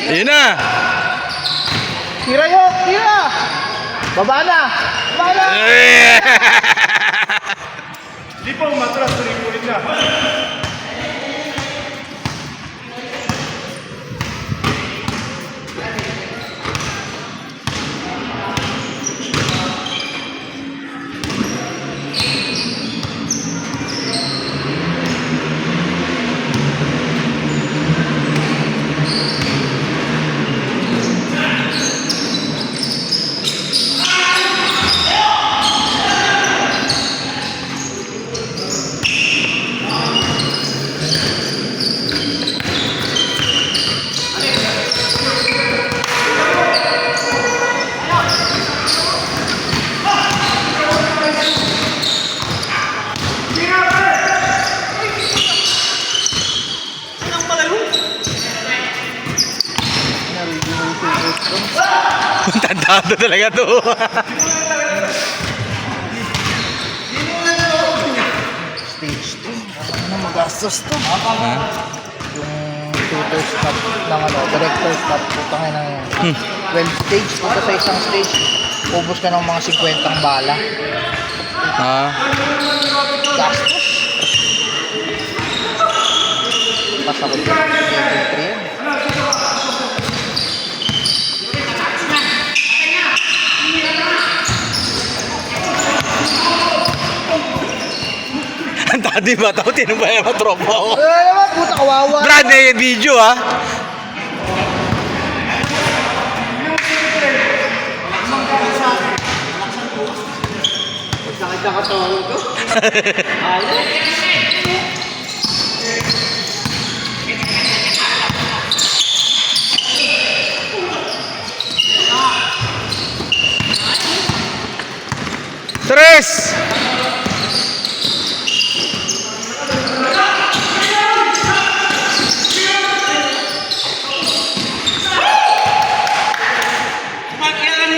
Ayun na. Tira yun! Tira! Baba na! Baba na! Di pa umatras, 3 point na. Tandado talaga to. Stage 2. Ano magastos to? Yung tutor staff ng director staff. Putangin ng 12 stage. Punta sa isang stage. Ubus ka ng mga 50 bala. Gastos. Pas ako dyan. Level 3 yan. Ang tadi ba tao tinubaya mo tropa ko. Naman, puta kawawa. Brad, may video ha. Sakit na katawan ko. Tres!